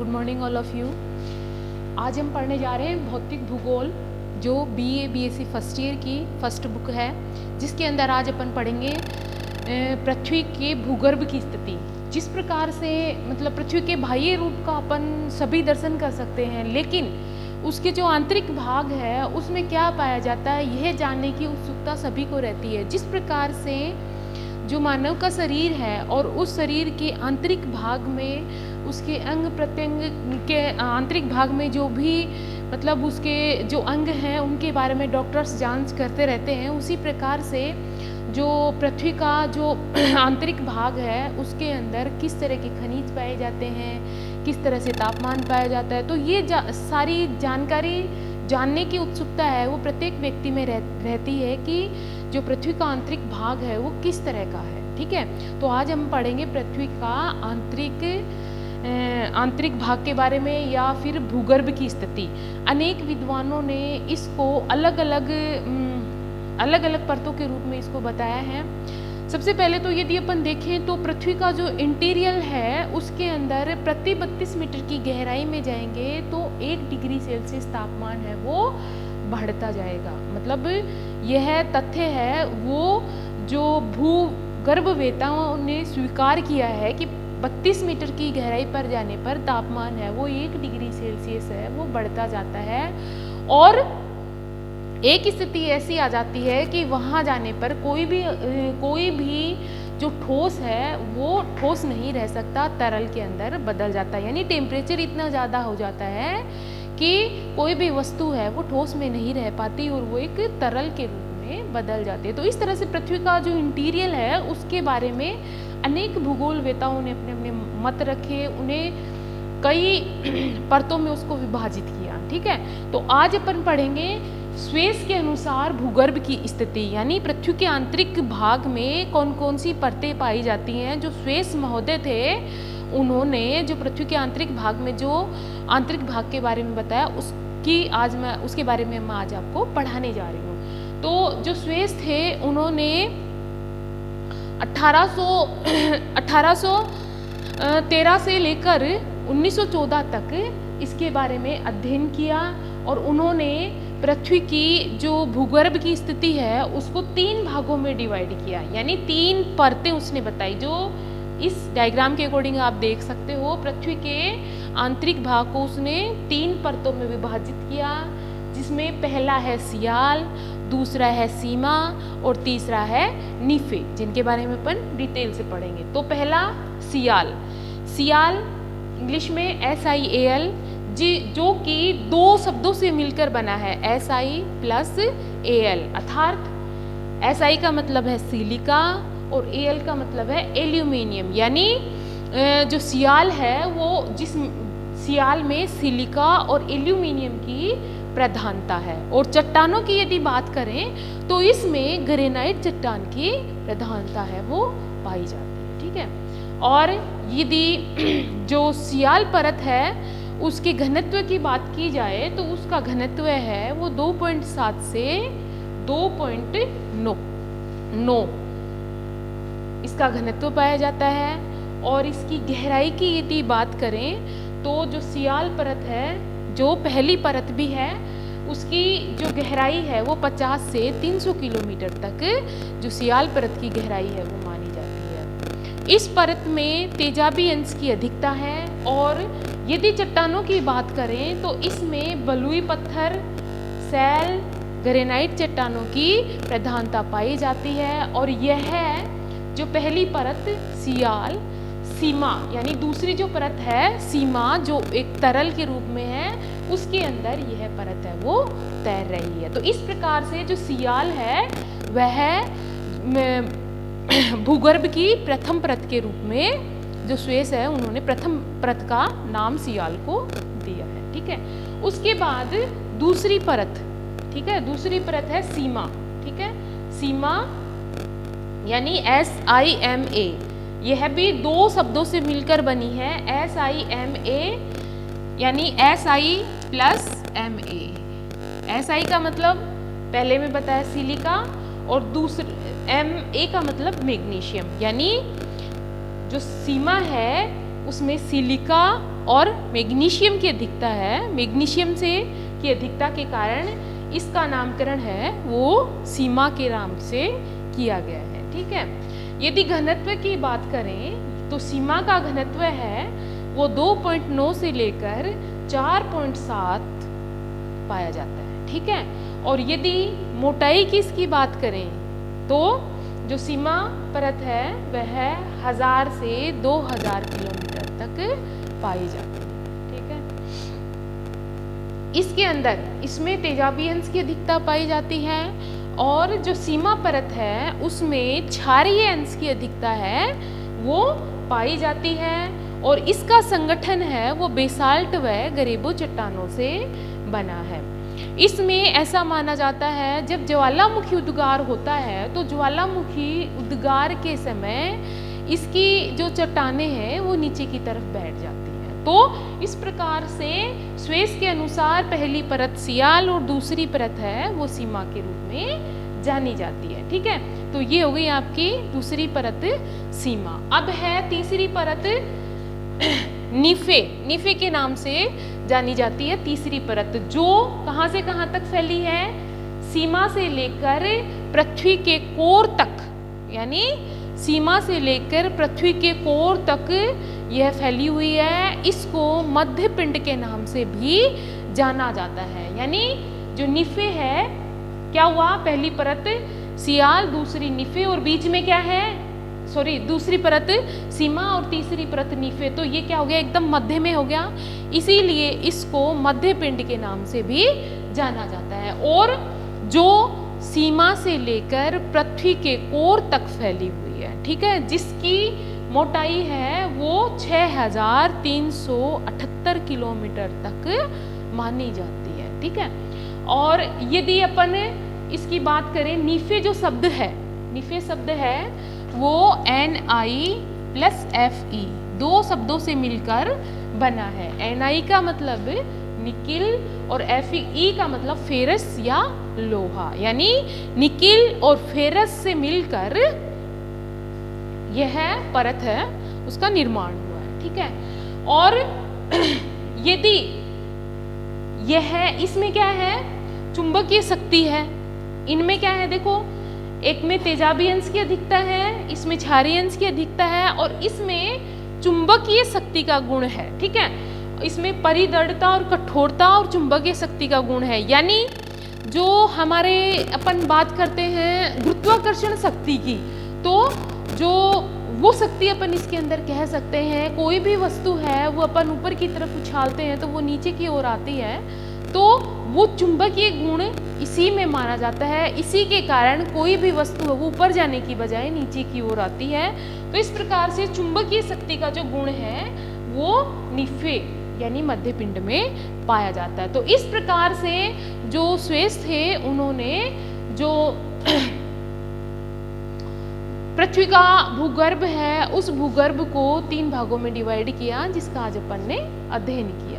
Good morning all of you. आज हम पढ़ने जा रहे हैं भौतिक भूगोल, जो बीए बीएससी फर्स्ट ईयर की फर्स्ट बुक है, जिसके अंदर आज अपन पढ़ेंगे पृथ्वी के भूगर्भ की स्थिति। जिस प्रकार से मतलब पृथ्वी के बाह्य रूप का अपन सभी दर्शन कर सकते हैं, लेकिन उसके जो आंतरिक भाग है उसमें क्या पाया जाता है, यह जानने की उत्सुकता सभी को रहती है। जिस प्रकार से जो मानव का शरीर है और उस शरीर के आंतरिक भाग में उसके अंग प्रत्यंग के आंतरिक भाग में जो भी मतलब उसके जो अंग हैं उनके बारे में डॉक्टर्स जांच करते रहते हैं, उसी प्रकार से जो पृथ्वी का जो आंतरिक भाग है उसके अंदर किस तरह के खनिज पाए जाते हैं, किस तरह से तापमान पाया जाता है। तो ये सारी जानकारी जानने की उत्सुकता है वो प्रत्येक व्यक्ति में रहती है कि जो पृथ्वी का आंतरिक भाग है वो किस तरह का है। ठीक है, तो आज हम पढ़ेंगे पृथ्वी का आंतरिक भाग के बारे में या फिर भूगर्भ की स्थिति। अनेक विद्वानों ने इसको अलग अलग परतों के रूप में इसको बताया है। सबसे पहले तो यदि अपन देखें तो पृथ्वी का जो इंटीरियर है उसके अंदर प्रति 32 मीटर की गहराई में जाएंगे तो 1 डिग्री सेल्सियस तापमान है वो बढ़ता जाएगा। मतलब यह तथ्य है वो जो भूगर्भवेत्ताओं ने स्वीकार किया है कि 32 मीटर की गहराई पर जाने पर तापमान है वो 1 डिग्री सेल्सियस है वो बढ़ता जाता है। और एक स्थिति ऐसी आ जाती है कि वहाँ जाने पर कोई भी जो ठोस है वो ठोस नहीं रह सकता, तरल के अंदर बदल जाता है। यानी टेम्परेचर इतना ज़्यादा हो जाता है कि कोई भी वस्तु है वो ठोस में नहीं रह पाती और वो एक तरल के रूप में बदल जाती है। तो इस तरह से पृथ्वी का जो इंटीरियर है उसके बारे में अनेक भूगोलवेत्ताओं ने अपने अपने मत रखे, उन्हें कई परतों में उसको विभाजित किया। ठीक है, तो आज अपन पढ़ेंगे स्वेस के अनुसार भूगर्भ की स्थिति, यानी पृथ्वी के आंतरिक भाग में कौन कौन सी परतें पाई जाती हैं। जो स्वेस महोदय थे उन्होंने जो पृथ्वी के आंतरिक भाग में जो आंतरिक भाग के बारे में बताया उसके बारे में मैं आज आपको पढ़ाने जा रही हूँ। तो जो स्वेस थे उन्होंने 1813 से लेकर 1914 तक इसके बारे में अध्ययन किया और उन्होंने पृथ्वी की जो भूगर्भ की स्थिति है उसको 3 भागों में डिवाइड किया, यानी 3 परतें उसने बताई, जो इस डायग्राम के अकॉर्डिंग आप देख सकते हो। पृथ्वी के आंतरिक भाग को उसने 3 परतों में विभाजित किया, जिसमें पहला है सियाल, दूसरा है सीमा और तीसरा है नीफे, जिनके बारे में अपन डिटेल से पढ़ेंगे। तो पहला सियाल इंग्लिश में SIAL, जो कि 2 शब्दों से मिलकर बना है, SI + AL, अर्थात SI का मतलब है सिलिका और AL का मतलब है एल्यूमिनियम। यानी जो सियाल है वो जिस सियाल में सिलिका और एल्यूमिनियम की प्रधानता है। और चट्टानों की यदि बात करें तो इसमें ग्रेनाइट चट्टान की प्रधानता है वो पाई जाती है। ठीक है, और यदि जो सियाल परत है उसके घनत्व की बात की जाए तो उसका घनत्व है वो 2.7 से 2.9 इसका घनत्व पाया जाता है। और इसकी गहराई की यदि बात करें तो जो सियाल परत है, जो पहली परत भी है, उसकी जो गहराई है वो 50 से 300 किलोमीटर तक जो सियाल परत की गहराई है वो मानी जाती है। इस परत में तेजाबी अंश की अधिकता है। और यदि चट्टानों की बात करें तो इसमें बलुई पत्थर, सैल, ग्रेनाइट चट्टानों की प्रधानता पाई जाती है। और यह जो पहली परत सियाल, सीमा यानी दूसरी जो परत है सीमा, जो एक तरल के रूप में है, उसके अंदर यह परत है वो तैर रही है। तो इस प्रकार से जो सियाल है वह भूगर्भ की प्रथम परत के रूप में, जो स्वेस है उन्होंने प्रथम परत का नाम सियाल को दिया है। ठीक है, उसके बाद दूसरी परत, ठीक है, दूसरी परत है सीमा। ठीक है, सीमा यानी SIMA, यह भी 2 शब्दों से मिलकर बनी है। SIMA यानी SI + MA। SI का मतलब पहले में बताया सिलिका और दूसरे MA का मतलब मैग्नीशियम। यानी जो सीमा है उसमें सिलिका और मैग्नीशियम की अधिकता है। मैग्नीशियम से की अधिकता के कारण इसका नामकरण है वो सीमा के नाम से किया गया है। ठीक है, यदि घनत्व की बात करें तो सीमा का घनत्व है वो 2.9 से लेकर 4.7 पाया जाता है। ठीक है, और यदि मोटाई की इसकी बात करें तो जो सीमा परत है वह 1000 से 2000 किलोमीटर तक पाई जाती है। ठीक है, इसके अंदर इसमें तेजाबी अंश की अधिकता पाई जाती है और जो सीमा परत है उसमें क्षारीय अंश की अधिकता है वो पाई जाती है और इसका संगठन है वो बेसाल्ट व गरेबो चट्टानों से बना है। इसमें ऐसा माना जाता है जब ज्वालामुखी उद्गार होता है तो ज्वालामुखी उद्गार के समय इसकी जो चट्टानें हैं वो नीचे की तरफ बैठ जाती हैं। तो इस प्रकार से स्वेस के अनुसार पहली परत सियाल और दूसरी परत है वो सीमा के रूप में जानी जाती है। ठीक है, तो ये हो गई आपकी दूसरी परत सीमा। अब है तीसरी परत निफे। निफे के नाम से जानी जाती है तीसरी परत, जो कहां से कहां तक फैली है, सीमा से लेकर पृथ्वी के कोर तक, यानी सीमा से लेकर पृथ्वी के कोर तक यह फैली हुई है। इसको मध्य पिंड के नाम से भी जाना जाता है। यानी जो निफे है, क्या हुआ, पहली परत सियाल, दूसरी निफे और बीच में क्या है, सॉरी दूसरी परत सीमा और तीसरी परत निफे, तो ये क्या हो गया, एकदम मध्य में हो गया, इसीलिए इसको मध्य पिंड के नाम से भी जाना जाता है। और जो सीमा से लेकर पृथ्वी के कोर तक फैली हुई है, ठीक है, जिसकी मोटाई है वो 6378 किलोमीटर तक मानी जाती है। ठीक है, और यदि अपन इसकी बात करें, निफे जो शब्द है, निफे शब्द है वो Ni+Fe दो शब्दों से मिलकर बना है। Ni का मतलब निकिल और Fe का मतलब फेरस या लोहा, यानी निकिल और फेरस से मिलकर यह परत है उसका निर्माण हुआ है। ठीक है, और यदि यह, इसमें क्या है, चुंबकीय शक्ति है, इनमें क्या है, देखो, एक में तेजाबी अंश की अधिकता है, इसमें क्षारीय अंश की अधिकता है और इसमें चुंबकीय शक्ति का गुण है। ठीक है, इसमें परिदृढ़ता और कठोरता और चुंबकीय शक्ति का गुण है। यानी जो हमारे अपन बात करते हैं गुरुत्वाकर्षण शक्ति की, तो जो वो शक्ति अपन इसके अंदर कह सकते हैं, कोई भी वस्तु है वो अपन ऊपर की तरफ उछालते हैं तो वो नीचे की ओर आती है, तो वो चुंबकीय गुण इसी में माना जाता है। इसी के कारण कोई भी वस्तु है वो ऊपर जाने की बजाय नीचे की ओर आती है। तो इस प्रकार से चुंबकीय शक्ति का जो गुण है वो निफे यानी मध्य पिंड में पाया जाता है। तो इस प्रकार से जो स्वेस थे उन्होंने जो पृथ्वी का भूगर्भ है उस भूगर्भ को 3 भागों में डिवाइड किया, जिसका आज अपन ने अध्ययन किया।